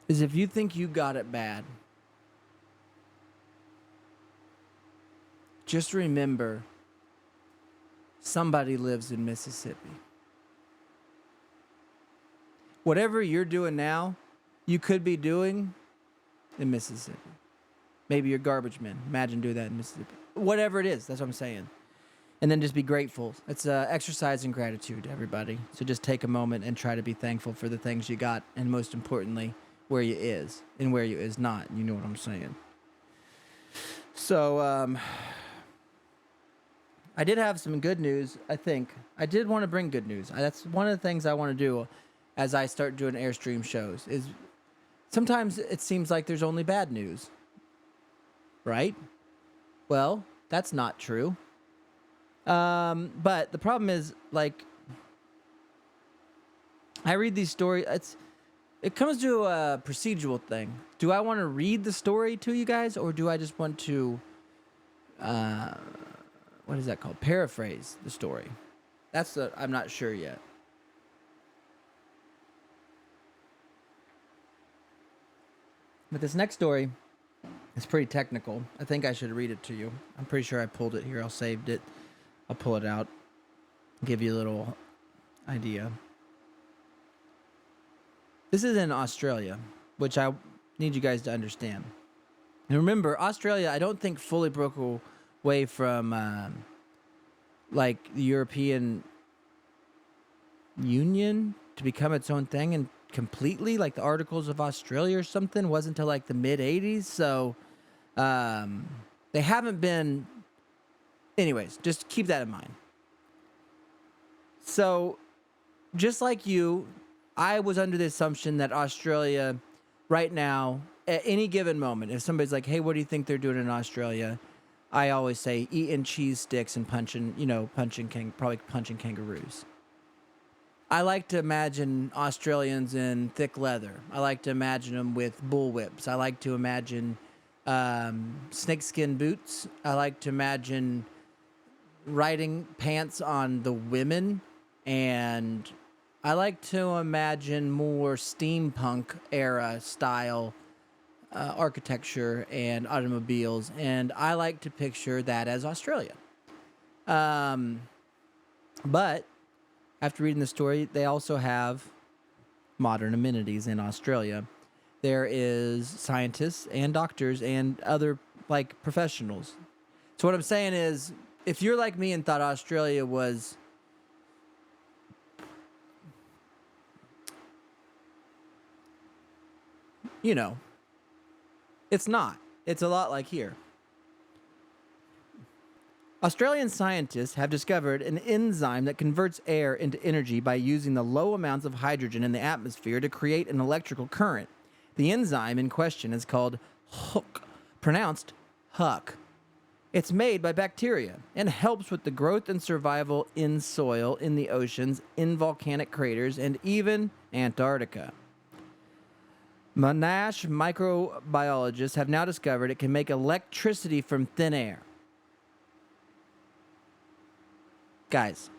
is if you think you got it bad, just remember somebody lives in Mississippi. Whatever you're doing now, you could be doing in Mississippi. Maybe you're garbage men. Imagine doing that in Mississippi. Whatever it is, that's what I'm saying. And then just be grateful. It's exercise in gratitude, everybody. So just take a moment and try to be thankful for the things you got, and most importantly, where you is and where you is not. You know what I'm saying. So, I did have some good news, I think. I did want to bring good news. That's one of the things I want to do as I start doing Airstream shows, is sometimes it seems like there's only bad news. Right? Well, that's not true. But the problem is, like, I read these stories. It comes to a procedural thing. Do I want to read the story to you guys, or do I just want to, what is that called? Paraphrase the story. I'm not sure yet. But this next story is pretty technical. I think I should read it to you. I'm pretty sure I pulled it here. I'll saved it. I'll pull it out. Give you a little idea. This is in Australia, which I need you guys to understand. And remember, Australia, I don't think fully broke away from like the European Union to become its own thing, and completely, like the Articles of Australia or something, wasn't until like the mid 80s. So they haven't been. Anyways, just keep that in mind. So just like you, I was under the assumption that Australia, right now, at any given moment, if somebody's like, "Hey, what do you think they're doing in Australia?" I always say eating cheese sticks and probably punching kangaroos. I like to imagine Australians in thick leather. I like to imagine them with bullwhips. I like to imagine snakeskin boots. I like to imagine riding pants on the women, and I like to imagine more steampunk era style architecture and automobiles, and I like to picture that as Australia. But after reading the story, they also have modern amenities in Australia. There is scientists and doctors and other like professionals. So what I'm saying is, if you're like me and thought Australia was you know, it's not. It's a lot like here. Australian scientists have discovered an enzyme that converts air into energy by using the low amounts of hydrogen in the atmosphere to create an electrical current. The enzyme in question is called HUC, pronounced huck. It's made by bacteria and helps with the growth and survival in soil, in the oceans, in volcanic craters, and even Antarctica. Monash microbiologists have now discovered it can make electricity from thin air. Guys,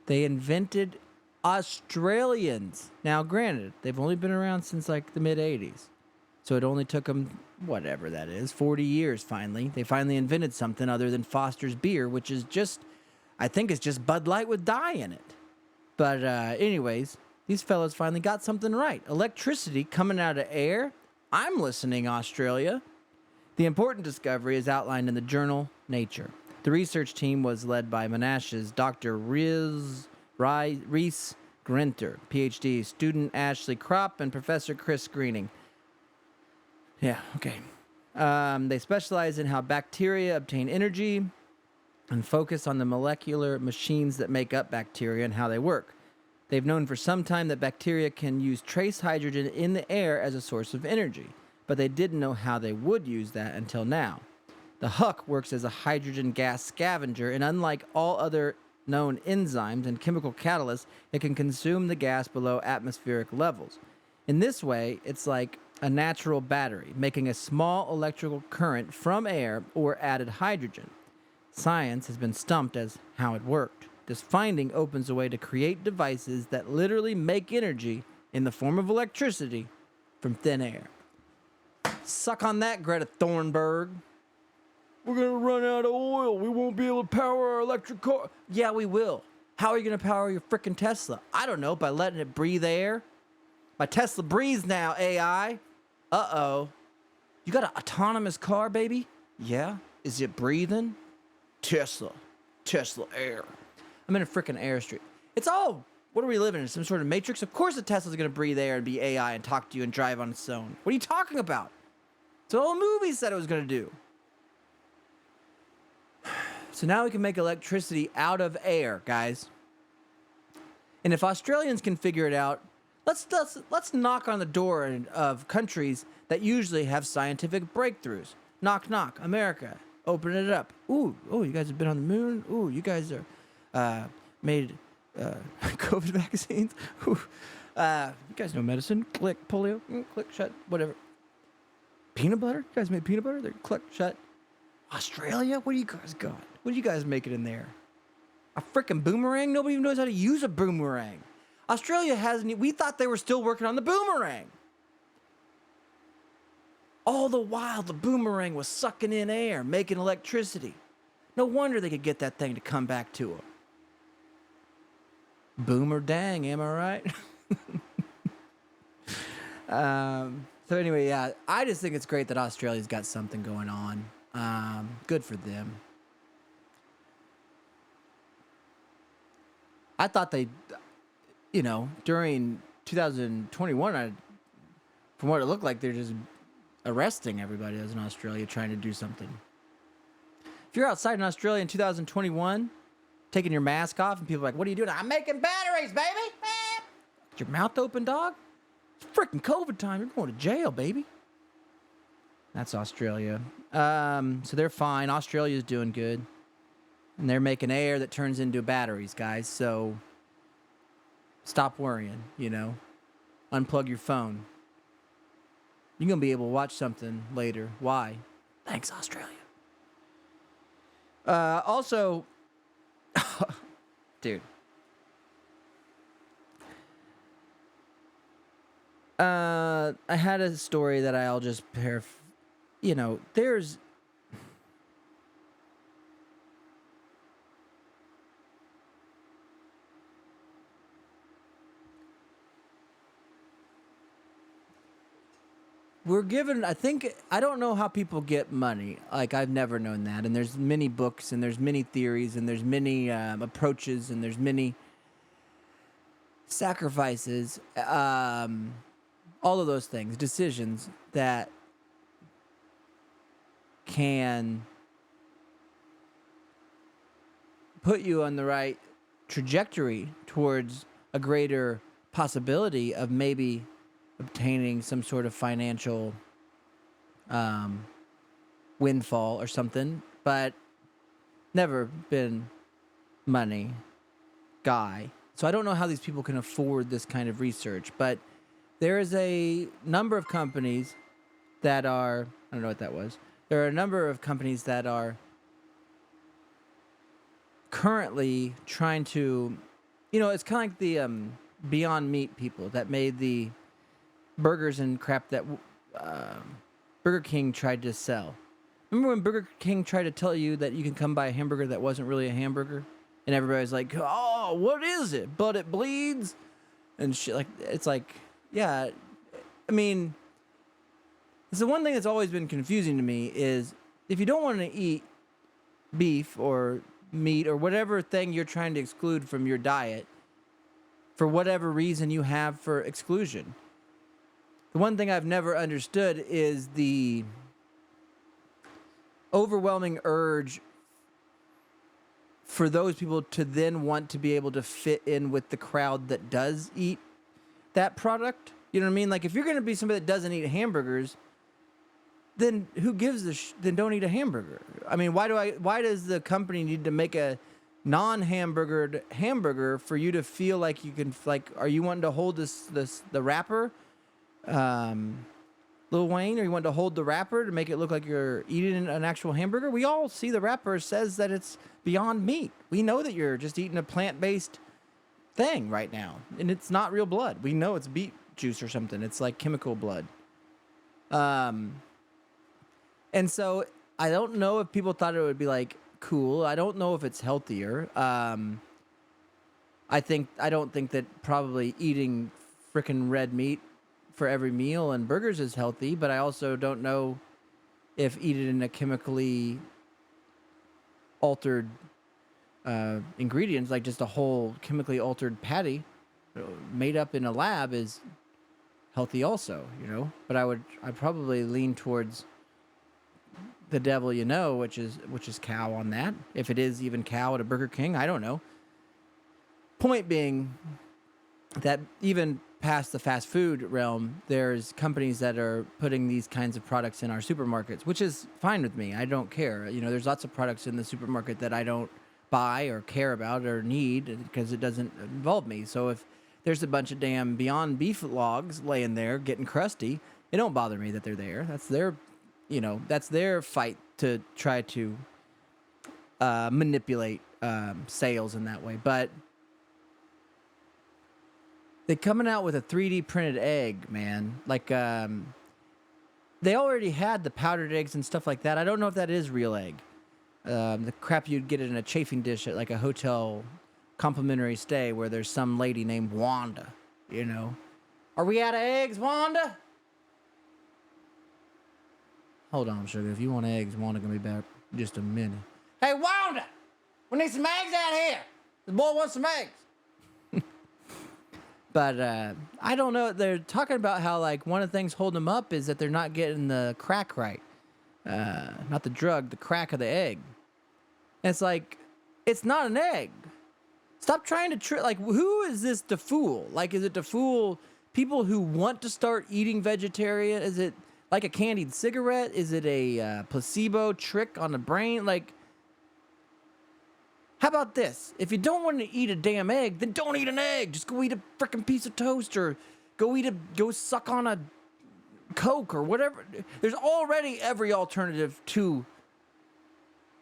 they invented Australians. Now, granted, they've only been around since like the mid-'80s. So it only took them, whatever that is, 40 years finally. They finally invented something other than Foster's beer, which is just, I think it's just Bud Light with dye in it. But anyways, these fellas finally got something right. Electricity coming out of air. I'm listening, Australia. The important discovery is outlined in the journal Nature. The research team was led by Monash's Dr. Reese Grinter, PhD, student Ashley Kropp, and Professor Chris Greening. Yeah, okay. They specialize in how bacteria obtain energy and focus on the molecular machines that make up bacteria and how they work. They've known for some time that bacteria can use trace hydrogen in the air as a source of energy, but they didn't know how they would use that until now. The HUC works as a hydrogen gas scavenger, and unlike all other known enzymes and chemical catalysts, it can consume the gas below atmospheric levels. In this way, it's like a natural battery, making a small electrical current from air or added hydrogen. Science has been stumped as how it worked. This finding opens a way to create devices that literally make energy in the form of electricity from thin air. Suck on that, Greta Thunberg. We're going to run out of oil. We won't be able to power our electric car. Yeah, we will. How are you going to power your frickin' Tesla? I don't know, by letting it breathe air. My Tesla breathes now, AI. Uh-oh. You got an autonomous car, baby? Yeah. Is it breathing? Tesla air. I'm in a frickin' airstream. It's all, what are we living in? Some sort of matrix? Of course the Tesla's going to breathe air and be AI and talk to you and drive on its own. What are you talking about? It's all the movie said it was going to do. So now we can make electricity out of air, guys. And if Australians can figure it out, let's knock on the door of countries that usually have scientific breakthroughs. Knock, knock, America. Open it up. Ooh, you guys have been on the moon. Ooh, you guys are made COVID vaccines. Ooh, you guys know medicine. Click, polio. Click, shut, whatever. Peanut butter? You guys made peanut butter? They're click, shut. Australia? What do you guys got? What do you guys making in there? A freaking boomerang? Nobody even knows how to use a boomerang. Australia hasn't. We thought they were still working on the boomerang. All the while, the boomerang was sucking in air, making electricity. No wonder they could get that thing to come back to them. Boomer dang, am I right? So anyway, yeah, I just think it's great that Australia's got something going on. Good for them. I thought they, during 2021, from what it looked like, they're just arresting everybody that's in Australia trying to do something. If you're outside in Australia in 2021, taking your mask off, and people are like, what are you doing? I'm making batteries, baby! Your mouth open, dog? It's freaking COVID time. You're going to jail, baby. That's Australia. So they're fine. Australia's doing good. And they're making air that turns into batteries, guys. So stop worrying, Unplug your phone. You're going to be able to watch something later. Why? Thanks, Australia. Also, dude. I had a story that I'll just there's we're given, I don't know how people get money. Like, I've never known that. And there's many books, and there's many theories, and there's many approaches, and there's many sacrifices, all of those things, decisions that can put you on the right trajectory towards a greater possibility of maybe obtaining some sort of financial windfall or something, but never been money guy. So I don't know how these people can afford this kind of research, but there is a number of companies that are, I don't know what that was. There are a number of companies that are currently trying to, it's kind of like the Beyond Meat people that made the burgers and crap that Burger King tried to sell. Remember when Burger King tried to tell you that you can come buy a hamburger that wasn't really a hamburger? And everybody's like, oh, what is it? But it bleeds? And shit, like, it's like, yeah, I mean, it's the one thing that's always been confusing to me is if you don't want to eat beef or meat or whatever thing you're trying to exclude from your diet, for whatever reason you have for exclusion, the one thing I've never understood is the overwhelming urge for those people to then want to be able to fit in with the crowd that does eat that product. You know what I mean? Like, if you're going to be somebody that doesn't eat hamburgers, then who gives then don't eat a hamburger. I mean, why does the company need to make a non-hamburgered hamburger for you to feel like you can, like, are you wanting to hold the wrapper, Lil Wayne, or you want to hold the wrapper to make it look like you're eating an actual hamburger? We all see the wrapper says that it's Beyond Meat. We know that you're just eating a plant-based thing right now, and it's not real blood. We know it's beet juice or something. It's like chemical blood. And so I don't know if people thought it would be like cool. I don't know if it's healthier. I don't think that probably eating frickin' red meat for every meal and burgers is healthy, but I also don't know if eating in a chemically altered ingredients, like just a whole chemically altered patty made up in a lab, is healthy also, But I'd probably lean towards the devil, which is cow on that. If it is even cow at a Burger King, I don't know. Point being that even past the fast food realm, there's companies that are putting these kinds of products in our supermarkets, which is fine with me. I don't care. There's lots of products in the supermarket that I don't buy or care about or need because it doesn't involve me. So if there's a bunch of damn Beyond Beef logs laying there getting crusty, it don't bother me that they're there. That's their fight to try to manipulate sales in that way. But they're coming out with a 3D printed egg, man. Like, they already had the powdered eggs and stuff like that. I don't know if that is real egg. The crap you'd get in a chafing dish at like a hotel complimentary stay where there's some lady named Wanda, Are we out of eggs, Wanda? Hold on, sugar. If you want eggs, Wanda gonna be back in just a minute. Hey, Wanda! We need some eggs out here! The boy wants some eggs! But I don't know. They're talking about how, like, one of the things holding them up is that they're not getting the crack right. Not the drug, the crack of the egg. And it's like, it's not an egg. Stop trying to trick. Like, who is this to fool? Like, is it to fool people who want to start eating vegetarian? Is it like a candied cigarette? Is it a placebo trick on the brain? Like, how about this? If you don't want to eat a damn egg, then don't eat an egg. Just go eat a freaking piece of toast, or go suck on a Coke or whatever. There's already every alternative to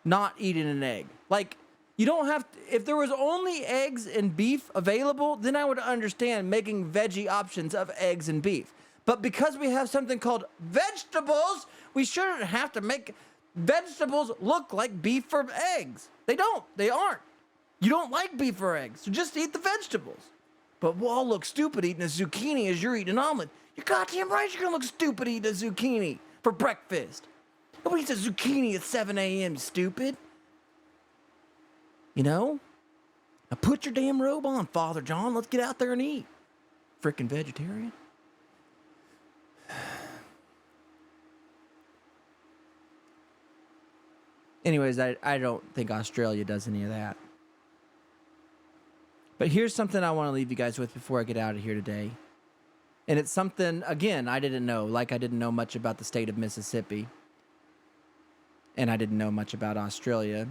not eating an egg. Like, you don't have to, if there was only eggs and beef available, then I would understand making veggie options of eggs and beef. But because we have something called vegetables, we shouldn't have to make vegetables look like beef or eggs. They don't. They aren't. You don't like beef or eggs, so just eat the vegetables. But we'll all look stupid eating a zucchini as you're eating an omelet. You're goddamn right you're going to look stupid eating a zucchini for breakfast. Nobody eats a zucchini at 7 a.m., stupid. You know? Now put your damn robe on, Father John. Let's get out there and eat. Frickin' vegetarian. Anyways, I don't think Australia does any of that. But here's something I want to leave you guys with before I get out of here today. And it's something, again, I didn't know. Like, I didn't know much about the state of Mississippi. And I didn't know much about Australia.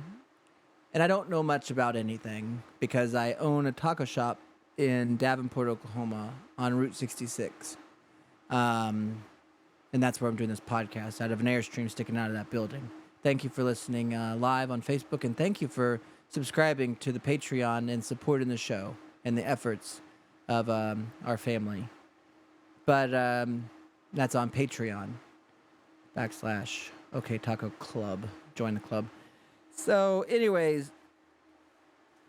And I don't know much about anything because I own a taco shop in Davenport, Oklahoma on Route 66. And that's where I'm doing this podcast, out of an Airstream sticking out of that building. Thank you for listening live on Facebook, and thank you for subscribing to the Patreon and supporting the show and the efforts of our family. But that's on Patreon / OK Taco Club. Join the club. So, anyways,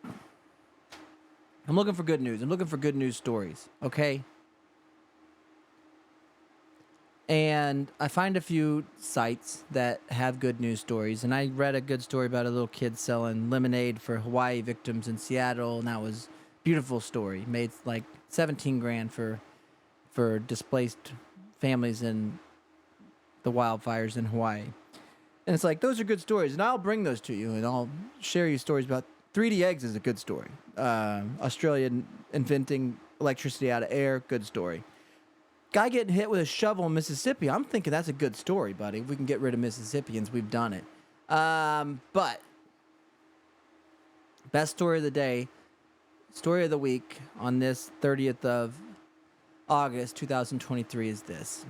I'm looking for good news. I'm looking for good news stories, okay? And I find a few sites that have good news stories. And I read a good story about a little kid selling lemonade for Hawaii victims in Seattle, and that was a beautiful story. Made like $17,000 for displaced families in the wildfires in Hawaii. And it's like, those are good stories, and I'll bring those to you, and I'll share you stories about 3D eggs is a good story. Australia inventing electricity out of air, good story. Guy getting hit with a shovel in Mississippi, I'm thinking that's a good story, buddy. If we can get rid of Mississippians, we've done it. But best story of the day, story of the week on this 30th of August, 2023 is this.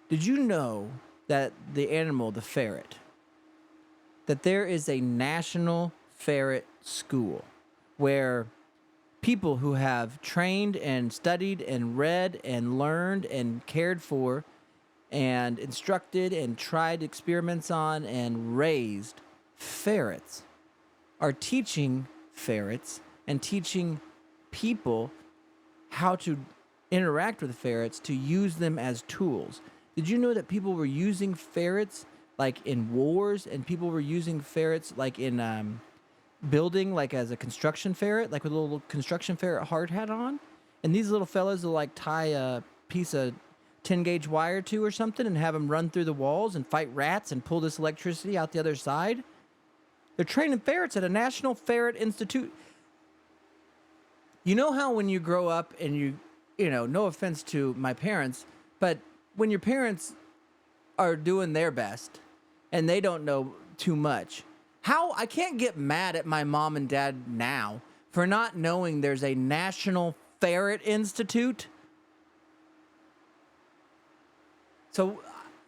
Did you know that the animal, the ferret, that there is a national ferret school where people who have trained and studied and read and learned and cared for and instructed and tried experiments on and raised ferrets are teaching ferrets and teaching people how to interact with ferrets to use them as tools. Did you know that people were using ferrets like in wars, and people were using ferrets like in building, like as a construction ferret, like with a little construction ferret hard hat on? And these little fellas will like tie a piece of 10 gauge wire to or something and have them run through the walls and fight rats and pull this electricity out the other side. They're training ferrets at a National Ferret Institute. You know how when you grow up and you know, no offense to my parents, but when your parents are doing their best and they don't know too much, how I can't get mad at my mom and dad now for not knowing there's a National Ferret Institute. So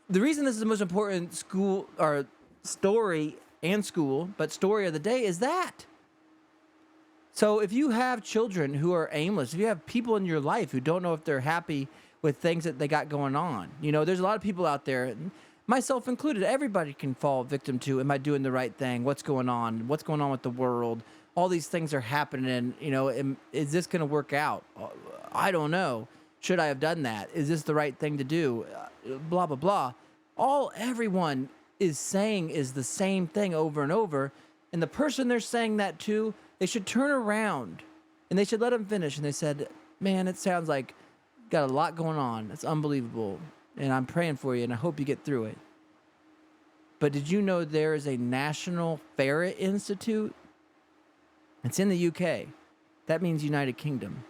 the reason this is the most important school or story and school, but story of the day is that. So if you have children who are aimless, if you have people in your life who don't know if they're happy with things that they got going on, you know, there's a lot of people out there, myself included, everybody can fall victim to, am I doing the right thing? What's going on? What's going on with the world? All these things are happening, you know, is this going to work out? I don't know. Should I have done that? Is this the right thing to do? Blah, blah, blah. All everyone is saying is the same thing over and over. And the person they're saying that to, they should turn around and they should let them finish. And they said, man, it sounds like got a lot going on. It's unbelievable. And I'm praying for you and I hope you get through it. But did you know there is a National Ferret Institute? It's in the UK. That means United Kingdom.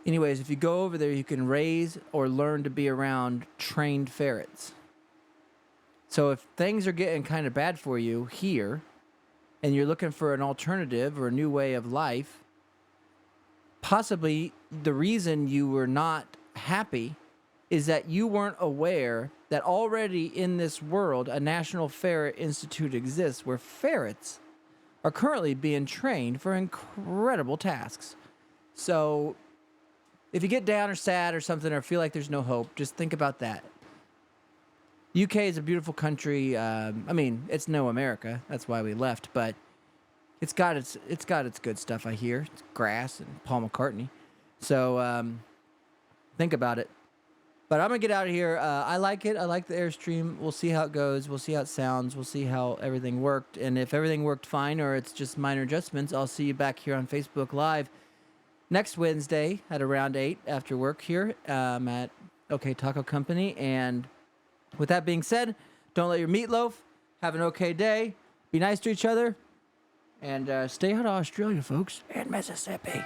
Anyways, if you go over there, you can raise or learn to be around trained ferrets. So if things are getting kind of bad for you here, and you're looking for an alternative or a new way of life, possibly the reason you were not happy is that you weren't aware that already in this world a National Ferret Institute exists where ferrets are currently being trained for incredible tasks. So if you get down or sad or something or feel like there's no hope, just think about that. UK is a beautiful country. I mean, it's no America. That's why we left, but it's got its good stuff, I hear. It's grass and Paul McCartney. So think about it. But I'm going to get out of here. I like it. I like the Airstream. We'll see how it goes. We'll see how it sounds. We'll see how everything worked. And if everything worked fine or it's just minor adjustments, I'll see you back here on Facebook Live next Wednesday at around 8 after work here at OK Taco Company. And with that being said, don't let your meatloaf. Have an okay day. Be nice to each other. And stay out of Australia, folks, and Mississippi.